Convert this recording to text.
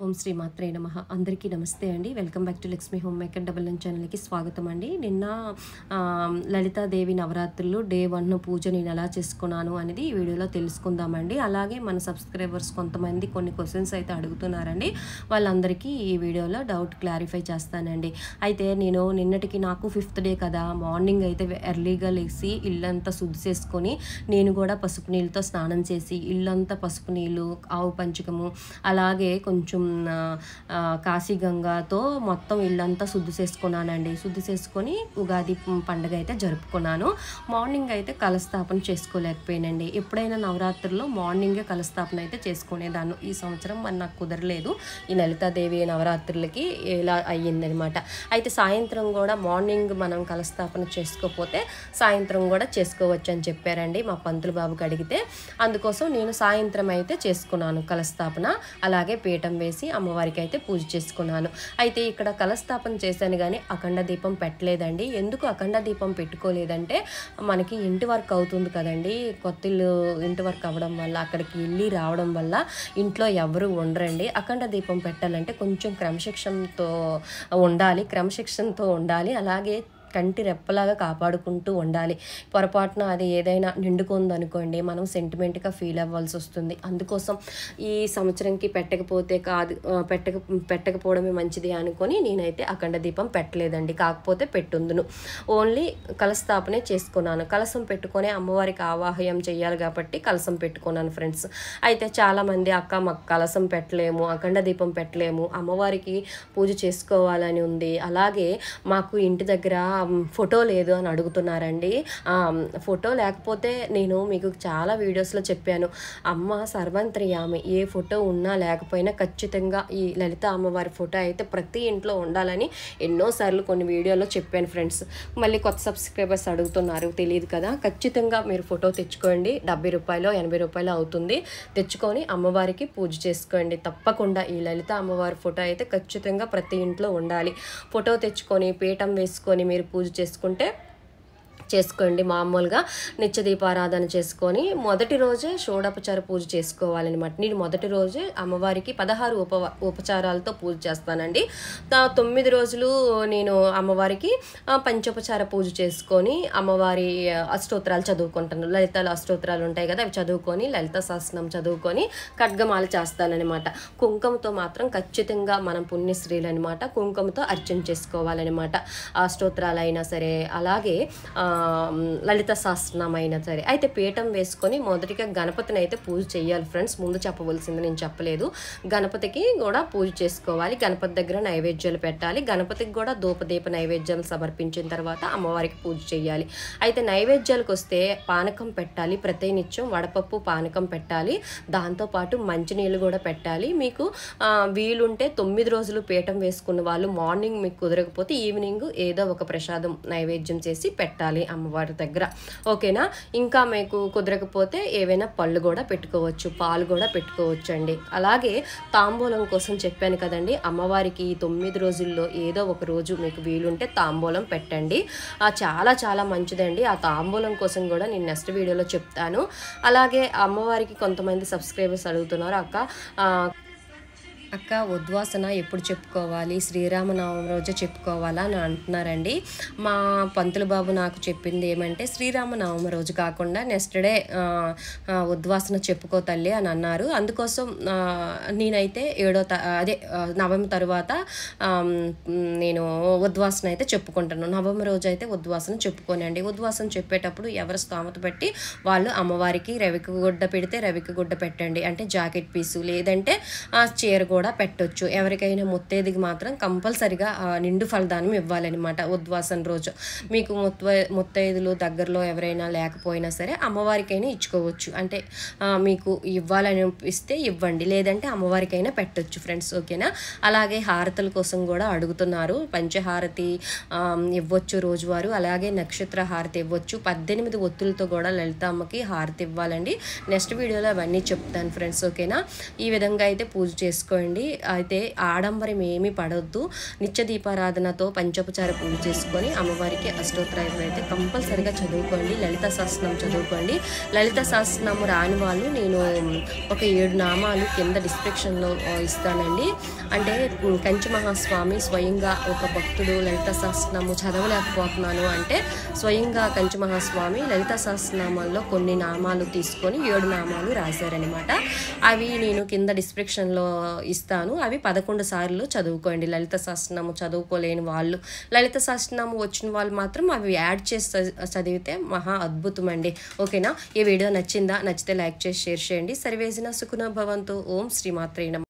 ఓం శ్రీ మాత్రే నమః. అందరికీ నమస్తే అండి. Welcome back to Lakshmi home maker double N ఛానల్కి స్వాగతం అండి. నిన్న లలితాదేవి నవరాత్రులు డే 1 పూజ నేను ఎలా చేసుకున్నాను అనేది ఈ వీడియోలో తెలుసుకుందామండి. అలాగే మన సబ్స్క్రైబర్స్ కొంతమంది కొన్ని క్వశ్చన్స్ అయితే అడుగుతున్నారండి. వాళ్ళందరికీ ఈ వీడియోలో డౌట్ క్లారిఫై చేస్తానండి. అయితే నేను నిన్నటికి నాకు 5th డే కదా, మార్నింగ్ అయితే ఎర్లీగా లేచి ఇల్లంతా శుద్ధి చేసుకొని నేను కూడా పసుపు నీళ్ళతో స్నానం చేసి ఇల్లంతా పసుపు నీళ్ళు, ఆవు పంచకము, అలాగే కొంచెం కాశీగంగాతో మొత్తం ఇల్లంతా శుద్ధి చేసుకున్నానండి. శుద్ధి చేసుకొని ఉగాది పండుగ అయితే జరుపుకున్నాను. మార్నింగ్ అయితే కలస్థాపన చేసుకోలేకపోయానండి. ఎప్పుడైనా నవరాత్రుల్లో మార్నింగే కలస్థాపన అయితే చేసుకునేదాన్ని. ఈ సంవత్సరం మరి నాకు కుదరలేదు. ఈ లలితాదేవి నవరాత్రులకి ఇలా అయ్యిందనమాట. అయితే సాయంత్రం కూడా మార్నింగ్ మనం కలస్థాపన చేసుకోకపోతే సాయంత్రం కూడా చేసుకోవచ్చు అని చెప్పారండి మా పంతులు బాబుకి అడిగితే. అందుకోసం నేను సాయంత్రం అయితే చేసుకున్నాను కలస్థాపన. అలాగే పీఠం వేసి అమ్మవారికి అయితే పూజ చేసుకున్నాను. అయితే ఇక్కడ కలస్థాపన చేశాను కానీ అఖండ దీపం పెట్టలేదండి. ఎందుకు అఖండ దీపం పెట్టుకోలేదంటే మనకి ఇంటి వర్క్ అవుతుంది కదండి. కొత్తిల్లు ఇంటి వర్క్ అవ్వడం వల్ల అక్కడికి వెళ్ళి రావడం వల్ల ఇంట్లో ఎవరు ఉండరండి. అఖండ దీపం పెట్టాలంటే కొంచెం క్రమశిక్షణతో ఉండాలి. అలాగే కంటి రెప్పలాగా కాపాడుకుంటూ ఉండాలి. పొరపాటున అది ఏదైనా నిండుకుందనుకోండి, మనం సెంటిమెంట్గా ఫీల్ అవ్వాల్సి వస్తుంది. అందుకోసం ఈ సంవత్సరంకి పెట్టకపోవడమే మంచిది అనుకొని నేనైతే అఖండ దీపం పెట్టలేదండి. కాకపోతే పెట్టుందును. ఓన్లీ కలస్థాపనే చేసుకున్నాను. కలసం పెట్టుకొని అమ్మవారికి ఆవాహయం చేయాలి కాబట్టి కలసం పెట్టుకున్నాను ఫ్రెండ్స్. అయితే చాలామంది అక్క మాకు కలసం పెట్టలేము, అఖండ దీపం పెట్టలేము, అమ్మవారికి పూజ చేసుకోవాలని ఉంది, అలాగే మాకు ఇంటి దగ్గర ఫోటో లేదు అని అడుగుతున్నారండి. ఫోటో లేకపోతే నేను మీకు చాలా వీడియోస్లో చెప్పాను, అమ్మ సర్వంతర్యామి, ఏ ఫోటో ఉన్నా లేకపోయినా ఖచ్చితంగా ఈ లలిత అమ్మవారి ఫోటో అయితే ప్రతి ఇంట్లో ఉండాలని ఎన్నోసార్లు కొన్ని వీడియోలో చెప్పాను ఫ్రెండ్స్. మళ్ళీ కొత్త సబ్స్క్రైబర్స్ అడుగుతున్నారు, తెలియదు కదా. ఖచ్చితంగా మీరు ఫోటో తెచ్చుకోండి. 70 రూపాయలు 80 రూపాయలు అవుతుంది. తెచ్చుకొని అమ్మవారికి పూజ చేసుకోండి. తప్పకుండా ఈ లలిత అమ్మవారి ఫోటో అయితే ఖచ్చితంగా ప్రతి ఇంట్లో ఉండాలి. ఫోటో తెచ్చుకొని పీఠం వేసుకొని మీరు పూజ చేసుకోండి. మామూలుగా నిత్య దీపారాధన చేసుకొని మొదటి రోజే షోడోపచార పూజ చేసుకోవాలన్నమాట. నేను మొదటి రోజే అమ్మవారికి 16 ఉపచారాలతో పూజ చేస్తానండి. 9 రోజులు నేను అమ్మవారికి పంచోపచార పూజ చేసుకొని అమ్మవారి అష్టోత్తరాలు చదువుకుంటాను. లలితాలు అష్టోత్తరాలు ఉంటాయి కదా, అవి చదువుకొని లలిత సహస్రనామం చదువుకొని ఖడ్గమాల చేస్తానన్నమాట. కుంకుమతో మాత్రం ఖచ్చితంగా మనం పుణ్యశ్రీలు అనమాట, కుంకుమతో అర్చన చేసుకోవాలన్నమాట. అష్టోత్తరాలు అయినా సరే, అలాగే లలిత సహస్రనామం అయినా సరే. అయితే పీఠం వేసుకొని మొదటిగా గణపతిని అయితే పూజ చేయాలి ఫ్రెండ్స్. ముందు చెప్పవలసింది నేను చెప్పలేదు. గణపతికి కూడా పూజ చేసుకోవాలి. గణపతి దగ్గర నైవేద్యాలు పెట్టాలి. గణపతికి కూడా ధూపదీప నైవేద్యాలు సమర్పించిన తర్వాత అమ్మవారికి పూజ చేయాలి. అయితే నైవేద్యాలకు వస్తే పానకం పెట్టాలి. ప్రతినిత్యం వడపప్పు పానకం పెట్టాలి. దాంతోపాటు మంచినీళ్ళు కూడా పెట్టాలి. మీకు వీలుంటే 9 రోజులు పీఠం వేసుకున్న వాళ్ళు మార్నింగ్ మీకు కుదరకపోతే ఈవినింగ్ ఏదో ఒక ప్రసాదం నైవేద్యం చేసి పెట్టాలి అమ్మవారి దగ్గర. ఓకేనా. ఇంకా మీకు కుదరకపోతే ఏవైనా పళ్ళు కూడా పెట్టుకోవచ్చు, పాలు కూడా పెట్టుకోవచ్చు అండి. అలాగే తాంబూలం కోసం చెప్పాను కదండి, అమ్మవారికి 9 రోజుల్లో ఏదో ఒక రోజు మీకు వీలుంటే తాంబూలం పెట్టండి. చాలా చాలా మంచిదండి. ఆ తాంబూలం కోసం కూడా నేను నెక్స్ట్ వీడియోలో చెప్తాను. అలాగే అమ్మవారికి కొంతమంది సబ్స్క్రైబర్స్ అడుగుతున్నారు, అక్క ఉద్వాసన ఎప్పుడు చెప్పుకోవాలి, శ్రీరామనవమి రోజే చెప్పుకోవాలా అని అంటున్నారండి. మా పంతులు బాబు నాకు చెప్పింది ఏమంటే శ్రీరామనవమి రోజు కాకుండా నెక్స్ట్ డే ఉద్వాసన చెప్పుకో తల్లి అని అన్నారు. అందుకోసం నేనైతే నవమి తర్వాత నేను ఉద్వాసన అయితే చెప్పుకుంటాను. నవమి రోజు అయితే ఉద్వాసన చెప్పుకోనండి. ఉద్వాసన చెప్పేటప్పుడు ఎవరి స్తోమత పెట్టి వాళ్ళు అమ్మవారికి రవికి గుడ్డ పెడితే రవికి గుడ్డ పెట్టండి, అంటే జాకెట్ పీసు, లేదంటే చీర కూడా పెట్టొచ్చు. ఎవరికైనా ముత్తైదుకి మాత్రం కంపల్సరిగా నిండు ఫలదానం ఇవ్వాలన్నమాట ఉద్వాసన రోజు. మీకు ముత్తైదులు దగ్గరలో ఎవరైనా లేకపోయినా సరే అమ్మవారికైనా ఇచ్చుకోవచ్చు. అంటే మీకు ఇవ్వాలని ఇస్తే ఇవ్వండి, లేదంటే అమ్మవారికైనా పెట్టొచ్చు ఫ్రెండ్స్. ఓకేనా. అలాగే హారతుల కోసం కూడా అడుగుతున్నారు. పంచహారతి ఇవ్వచ్చు రోజువారు, అలాగే నక్షత్ర హారతి ఇవ్వచ్చు. 18 ఒత్తులతో కూడా లలిత అమ్మకి హారతి ఇవ్వాలండి. నెక్స్ట్ వీడియోలో అవన్నీ చెప్తాను ఫ్రెండ్స్. ఓకేనా. ఈ విధంగా అయితే పూజ చేసుకోండి. చదువుకోండి. అయితే ఆడంబరం ఏమీ పడొద్దు. నిత్య దీపారాధనతో పంచోపచార పూజ చేసుకొని అమ్మవారికి అష్టోత్తరాలు అయితే కంపల్సరిగా చదువుకోండి. లలిత సహస్రనామం చదువుకోండి. లలిత సహస్రనామం రాని వాళ్ళు నేను ఒక 7 నామాలు కింద డిస్క్రిప్షన్లో ఇస్తానండి. అంటే కంచి మహాస్వామి స్వయంగా ఒక భక్తుడు లలిత సహస్రనామం చదవలేకపోతున్నాను అంటే స్వయంగా కంచి మహాస్వామి లలిత సహస్రనామాల్లో కొన్ని నామాలు తీసుకొని 7 నామాలు రాశారనమాట. అవి నేను కింద డిస్క్రిప్షన్లో ఇస్తాను. అవి 11 సార్లు చదువుకోండి. లలిత సహస్రనామం చదువుకోలేని వాళ్ళు, లలిత సహస్రనామం వచ్చిన వాళ్ళు మాత్రం అవి యాడ్ చేసి చదివితే మహా అద్భుతం అండి. ఓకేనా? ఈ వీడియో నచ్చిందా? నచ్చితే లైక్ చేసి షేర్ చేయండి. సర్వేజన సుఖినో భవంతు. ఓం శ్రీమాత్రే నమః.